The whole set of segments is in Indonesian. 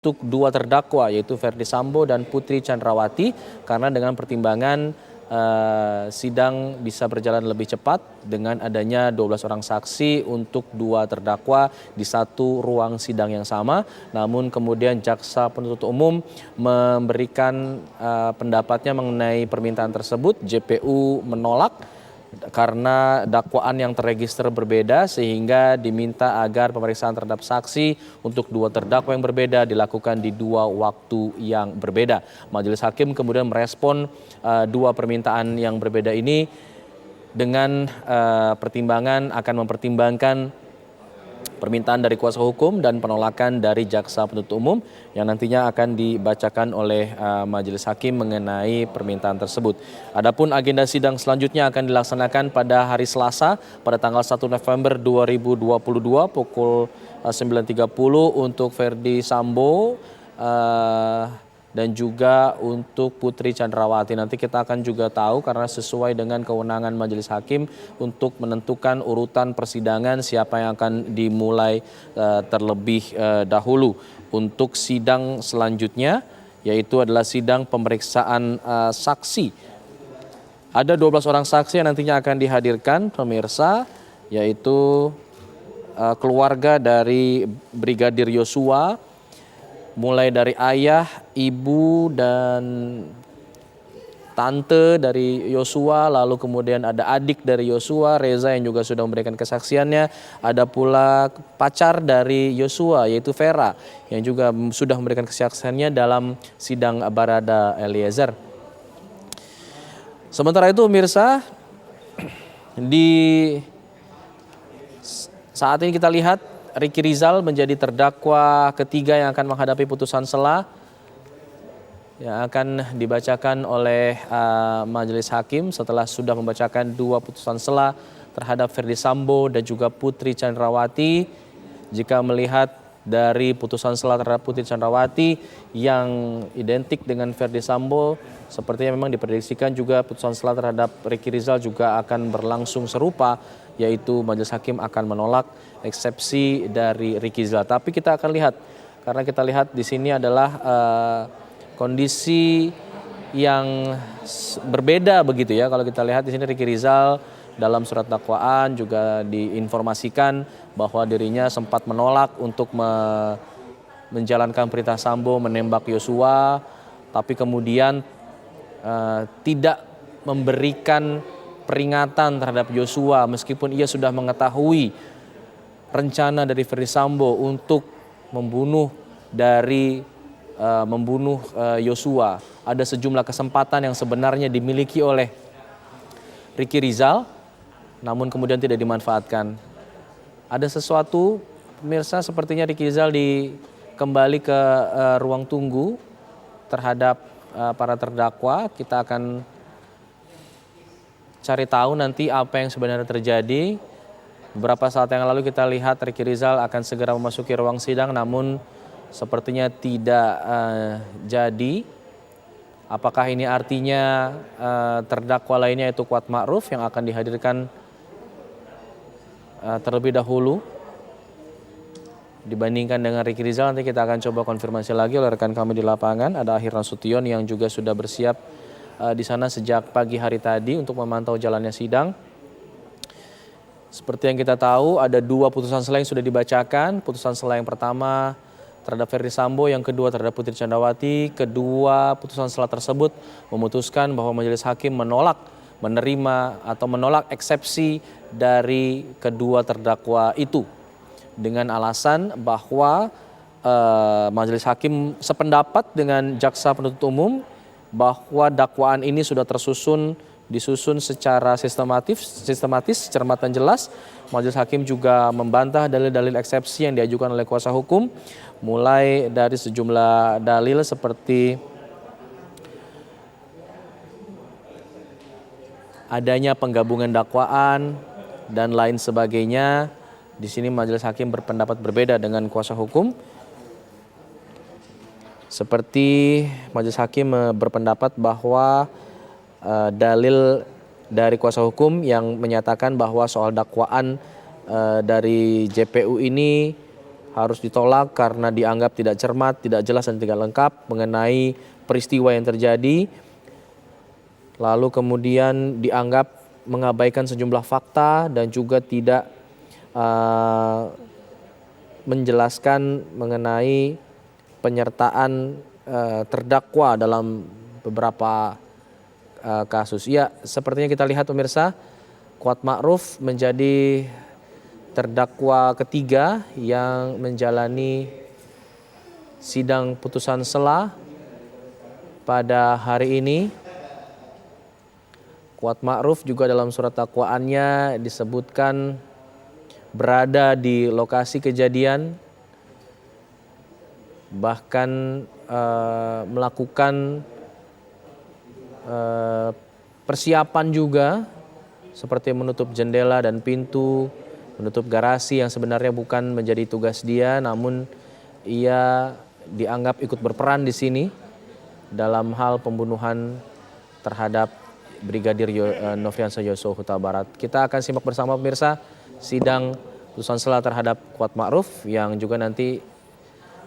untuk dua terdakwa yaitu Ferdi Sambo dan Putri Chandrawati karena dengan pertimbangan sidang bisa berjalan lebih cepat dengan adanya 12 orang saksi untuk dua terdakwa di satu ruang sidang yang sama. Namun kemudian jaksa penuntut umum memberikan pendapatnya mengenai permintaan tersebut. JPU menolak karena dakwaan yang terregister berbeda sehingga diminta agar pemeriksaan terhadap saksi untuk dua terdakwa yang berbeda dilakukan di dua waktu yang berbeda. Majelis Hakim kemudian merespon dua permintaan yang berbeda ini dengan pertimbangan akan mempertimbangkan permintaan dari kuasa hukum dan penolakan dari jaksa penuntut umum yang nantinya akan dibacakan oleh Majelis Hakim mengenai permintaan tersebut. Adapun agenda sidang selanjutnya akan dilaksanakan pada hari Selasa pada tanggal 1 November 2022 pukul 9.30 untuk Ferdi Sambo dan juga untuk Putri Chandrawati. Nanti kita akan juga tahu karena sesuai dengan kewenangan Majelis Hakim untuk menentukan urutan persidangan siapa yang akan dimulai terlebih dahulu. Untuk sidang selanjutnya yaitu adalah sidang pemeriksaan saksi. Ada 12 orang saksi yang nantinya akan dihadirkan pemirsa, yaitu keluarga dari Brigadir Yosua, mulai dari ayah, ibu, dan tante dari Yosua, lalu kemudian ada adik dari Yosua, Reza yang juga sudah memberikan kesaksiannya, ada pula pacar dari Yosua yaitu Vera yang juga sudah memberikan kesaksiannya dalam sidang Barada Eliezer. Sementara itu pemirsa, di saat ini kita lihat Ricky Rizal menjadi terdakwa ketiga yang akan menghadapi putusan sela yang akan dibacakan oleh Majelis Hakim setelah sudah membacakan dua putusan sela terhadap Ferdi Sambo dan juga Putri Chandrawati. Jika melihat dari putusan sela terhadap Putri Chandrawati yang identik dengan Ferdi Sambo, sepertinya memang diprediksikan juga putusan sela terhadap Ricky Rizal juga akan berlangsung serupa, yaitu Majelis Hakim akan menolak eksepsi dari Ricky Rizal. Tapi kita akan lihat, karena kita lihat di sini adalah kondisi yang berbeda begitu ya. Kalau kita lihat di sini Ricky Rizal dalam surat dakwaan juga diinformasikan bahwa dirinya sempat menolak untuk menjalankan perintah Sambo menembak Yosua, tapi kemudian tidak memberikan peringatan terhadap Yosua meskipun ia sudah mengetahui rencana dari Ferdi Sambo untuk membunuh Yosua. Ada sejumlah kesempatan yang sebenarnya dimiliki oleh Ricky Rizal, namun kemudian tidak dimanfaatkan. Ada sesuatu, pemirsa, sepertinya Ricky Rizal kembali ke ruang tunggu terhadap para terdakwa. Kita akan cari tahu nanti apa yang sebenarnya terjadi. Beberapa saat yang lalu kita lihat Ricky Rizal akan segera memasuki ruang sidang, namun sepertinya tidak jadi. Apakah ini artinya terdakwa lainnya yaitu Kuat Ma'ruf yang akan dihadirkan terlebih dahulu dibandingkan dengan Ricky Rizal? Nanti kita akan coba konfirmasi lagi oleh rekan kami di lapangan. Ada Akhir Nasution yang juga sudah bersiap di sana sejak pagi hari tadi untuk memantau jalannya sidang. Seperti yang kita tahu, ada dua putusan sela yang sudah dibacakan. Putusan sela yang pertama terhadap Ferdi Sambo, yang kedua terhadap Putri Chandrawati. Kedua putusan sela tersebut memutuskan bahwa Majelis Hakim menerima atau menolak eksepsi dari kedua terdakwa itu dengan alasan bahwa Majelis Hakim sependapat dengan jaksa penuntut umum bahwa dakwaan ini sudah disusun secara sistematis, cermat dan jelas. Majelis Hakim juga membantah dalil-dalil eksepsi yang diajukan oleh kuasa hukum, mulai dari sejumlah dalil seperti adanya penggabungan dakwaan dan lain sebagainya. Di sini Majelis Hakim berpendapat berbeda dengan kuasa hukum. Seperti Majelis Hakim berpendapat bahwa dalil dari kuasa hukum yang menyatakan bahwa soal dakwaan dari JPU ini harus ditolak karena dianggap tidak cermat, tidak jelas dan tidak lengkap mengenai peristiwa yang terjadi. Lalu kemudian dianggap mengabaikan sejumlah fakta dan juga tidak menjelaskan mengenai penyertaan terdakwa dalam beberapa kasus. Ya, sepertinya kita lihat pemirsa, Kuat Ma'ruf menjadi terdakwa ketiga yang menjalani sidang putusan sela pada hari ini. Kuat Ma'ruf juga dalam surat dakwaannya disebutkan berada di lokasi kejadian, bahkan melakukan persiapan juga seperti menutup jendela dan pintu, menutup garasi yang sebenarnya bukan menjadi tugas dia, namun ia dianggap ikut berperan di sini dalam hal pembunuhan terhadap Brigadir Nofriansah Yosua Huta Barat. Kita akan simak bersama pemirsa sidang putusan sela terhadap Kuat Ma'ruf yang juga nanti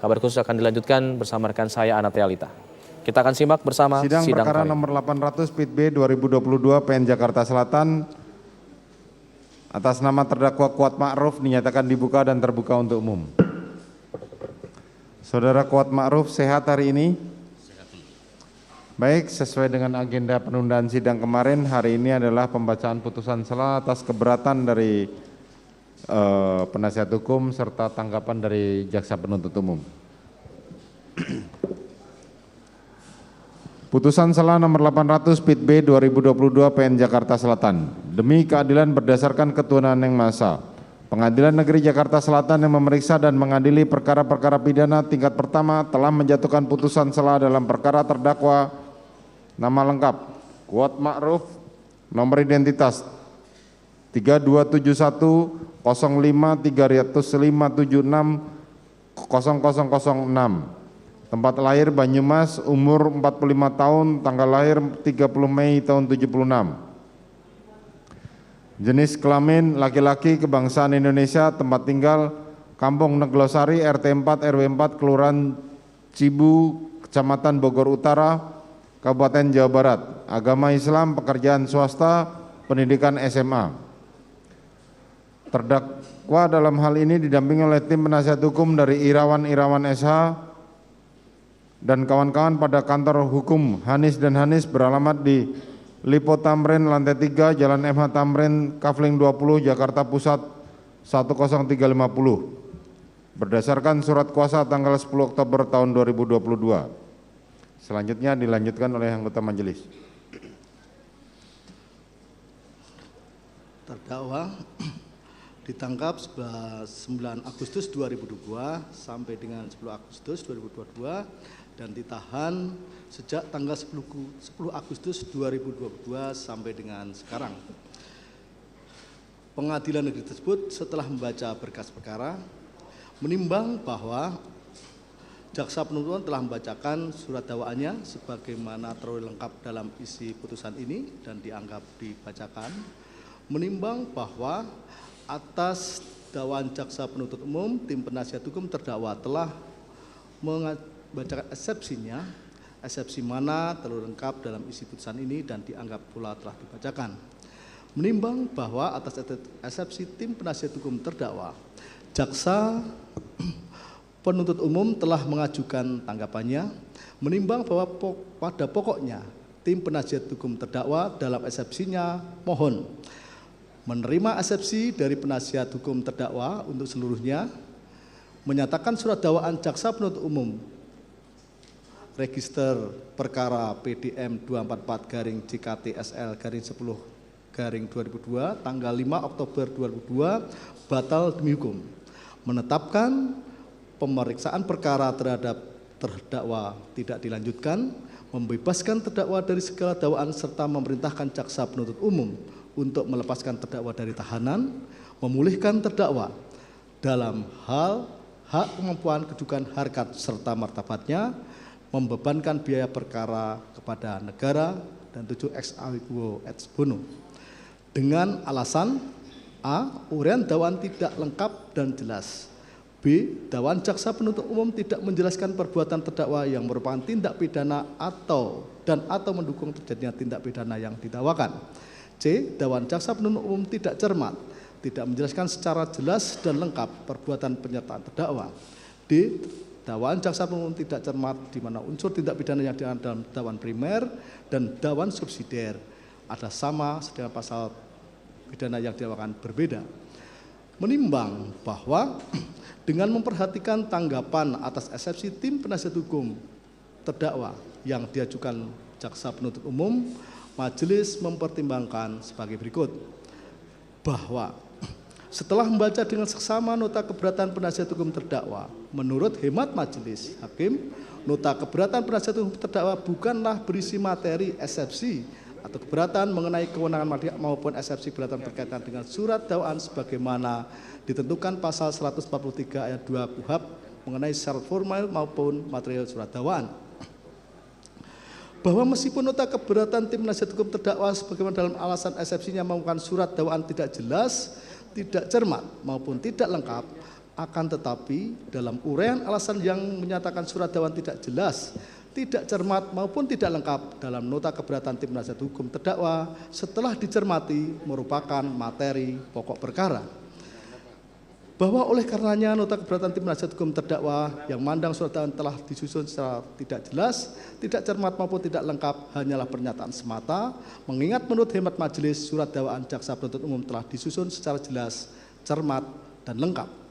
kabar khusus akan dilanjutkan bersama rekan saya Anat Realita. Kita akan simak bersama sidang perkara kali. nomor 800 PIT B 2022 PN Jakarta Selatan atas nama terdakwa Kuat Ma'ruf dinyatakan dibuka dan terbuka untuk umum. Saudara Kuat Ma'ruf sehat hari ini? Baik, sesuai dengan agenda penundaan sidang kemarin, hari ini adalah pembacaan putusan sela atas keberatan dari penasihat hukum serta tanggapan dari jaksa penuntut umum. Putusan sela nomor 800 PIT B 2022 PN Jakarta Selatan. Demi keadilan berdasarkan ketuhanan yang Maha Esa, Pengadilan Negeri Jakarta Selatan yang memeriksa dan mengadili perkara-perkara pidana tingkat pertama telah menjatuhkan putusan sela dalam perkara terdakwa nama lengkap Kuat Ma'ruf, nomor identitas 32710535760006, tempat lahir Banyumas, umur 45 tahun, tanggal lahir 30 Mei tahun 76. Jenis kelamin laki-laki, kebangsaan Indonesia, tempat tinggal Kampung Neglosari, RT 4 RW 4, Kelurahan Cibu, Kecamatan Bogor Utara, Kabupaten Jawa Barat. Agama Islam, pekerjaan swasta, pendidikan SMA. Terdakwa dalam hal ini didampingi oleh tim penasihat hukum dari Irawan SH dan kawan-kawan pada kantor hukum Hanis dan Hanis beralamat di Lipo Tamrin lantai 3 Jalan MH Tamrin Kafling 20 Jakarta Pusat 10350 berdasarkan surat kuasa tanggal 10 Oktober tahun 2022. Selanjutnya dilanjutkan oleh anggota majelis. Terdakwa ditangkap 9 Agustus 2022 sampai dengan 10 Agustus 2022 dan ditahan sejak tanggal 10 Agustus 2022 sampai dengan sekarang. Pengadilan negeri tersebut setelah membaca berkas perkara menimbang bahwa jaksa penuntut telah membacakan surat dakwaannya sebagaimana terlalu lengkap dalam isi putusan ini dan dianggap dibacakan, menimbang bahwa atas dakwaan jaksa penuntut umum, tim penasihat hukum terdakwa telah membacakan eksepsinya, eksepsi mana terlalu lengkap dalam isi putusan ini dan dianggap pula telah dibacakan. Menimbang bahwa atas eksepsi tim penasihat hukum terdakwa, jaksa penuntut umum telah mengajukan tanggapannya, menimbang bahwa pada pokoknya tim penasihat hukum terdakwa dalam eksepsinya mohon menerima eksepsi dari penasihat hukum terdakwa untuk seluruhnya, menyatakan surat dakwaan jaksa penuntut umum register perkara PDM 244-JKT-SL-10-2002 tanggal 5 Oktober 2002 batal demi hukum, menetapkan pemeriksaan perkara terhadap terdakwa tidak dilanjutkan, membebaskan terdakwa dari segala dakwaan serta memerintahkan jaksa penuntut umum untuk melepaskan terdakwa dari tahanan, memulihkan terdakwa dalam hal hak kemampuan kedudukan harkat serta martabatnya, membebankan biaya perkara kepada negara dan 7 ex aequo et bono dengan alasan A. Uraian dakwaan tidak lengkap dan jelas, B. Dakwaan jaksa penuntut umum tidak menjelaskan perbuatan terdakwa yang merupakan tindak pidana atau mendukung terjadinya tindak pidana yang didakwakan. C. Dakwaan jaksa penuntut umum tidak cermat, tidak menjelaskan secara jelas dan lengkap perbuatan penyertaan terdakwa. D. Dakwaan jaksa penuntut umum tidak cermat di mana unsur tindak pidana yang diatur dalam dakwaan primer dan dakwaan subsidiar ada sama sedangkan pasal pidana yang didakwakan berbeda. Menimbang bahwa dengan memperhatikan tanggapan atas eksepsi tim penasihat hukum terdakwa yang diajukan jaksa penuntut umum, majelis mempertimbangkan sebagai berikut. Bahwa setelah membaca dengan seksama nota keberatan penasihat hukum terdakwa, menurut hemat majelis hakim, nota keberatan penasihat hukum terdakwa bukanlah berisi materi eksepsi atau keberatan mengenai kewenangan maupun eksepsi keberatan berkaitan dengan surat dakwaan sebagaimana ditentukan pasal 143 ayat 2 KUHP mengenai syarat formal maupun material surat dakwaan. Bahwa meskipun nota keberatan tim penasihat hukum terdakwa sebagaimana dalam alasan eksepsinya merupakan surat dakwaan tidak jelas, tidak cermat maupun tidak lengkap, akan tetapi dalam uraian alasan yang menyatakan surat dakwaan tidak jelas, tidak cermat maupun tidak lengkap dalam nota keberatan tim penasihat hukum terdakwa setelah dicermati merupakan materi pokok perkara. Bahwa oleh karenanya nota keberatan tim penasihat hukum terdakwa yang mandang surat dakwaan telah disusun secara tidak jelas, tidak cermat maupun tidak lengkap hanyalah pernyataan semata, mengingat menurut hemat majelis surat dakwaan jaksa penuntut umum telah disusun secara jelas, cermat, dan lengkap.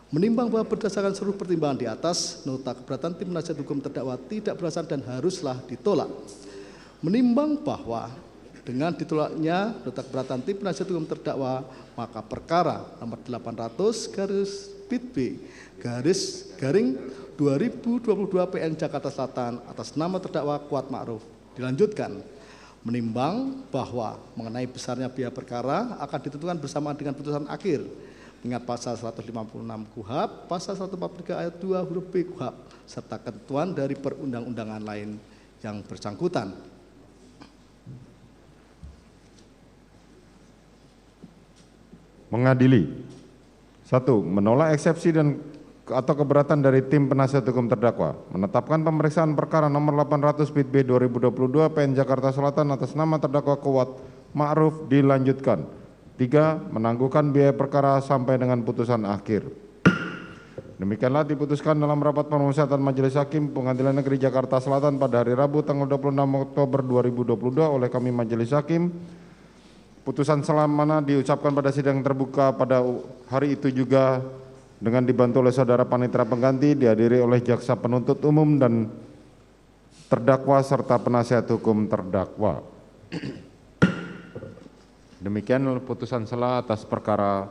Menimbang bahwa berdasarkan seluruh pertimbangan di atas, nota keberatan tim penasihat hukum terdakwa tidak berdasar dan haruslah ditolak. Menimbang bahwa dengan ditolaknya nota keberatan tim penasihat hukum terdakwa, maka perkara nomor 800/PB/2022 PN Jakarta Selatan atas nama terdakwa Kuat Ma'ruf dilanjutkan. Menimbang bahwa mengenai besarnya biaya perkara akan ditentukan bersamaan dengan putusan akhir. Mengingat pasal 156 KUHP, pasal 143 ayat 2 huruf B KUHP, serta ketentuan dari perundang-undangan lain yang bersangkutan. Mengadili. 1. Menolak eksepsi dan atau keberatan dari tim penasihat hukum terdakwa, menetapkan pemeriksaan perkara nomor 800/B/2022 PN Jakarta Selatan atas nama terdakwa Kuat Ma'ruf dilanjutkan. 3. Menangguhkan biaya perkara sampai dengan putusan akhir. Demikianlah diputuskan dalam rapat permusyawaratan Majelis Hakim Pengadilan Negeri Jakarta Selatan pada hari Rabu tanggal 26 Oktober 2022 oleh kami Majelis Hakim. Putusan selamana diucapkan pada sidang terbuka pada hari itu juga dengan dibantu oleh saudara panitera pengganti, dihadiri oleh jaksa penuntut umum dan terdakwa serta penasihat hukum terdakwa. Demikian putusan sela atas perkara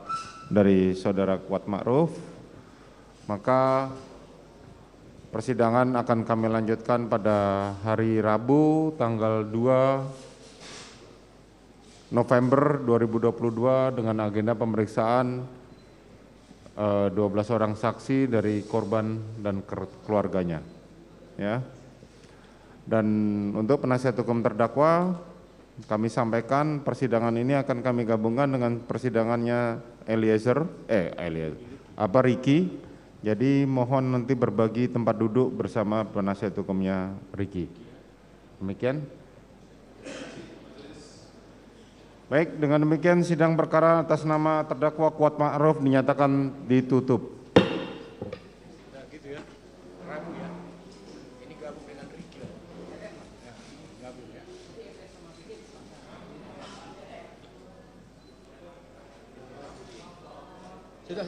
dari saudara Kuat Ma'ruf. Maka persidangan akan kami lanjutkan pada hari Rabu tanggal 2 November 2022 dengan agenda pemeriksaan 12 orang saksi dari korban dan keluarganya. Ya. Dan untuk penasihat hukum terdakwa, kami sampaikan persidangan ini akan kami gabungkan dengan persidangannya Ricky. Jadi mohon nanti berbagi tempat duduk bersama penasihat hukumnya Ricky. Demikian. Baik, dengan demikian sidang perkara atas nama terdakwa Kuat Ma'ruf dinyatakan ditutup. Gitu ya, Rabu ya. Ini gabung dengan Ricky. Ya, gabung ya. Sudah.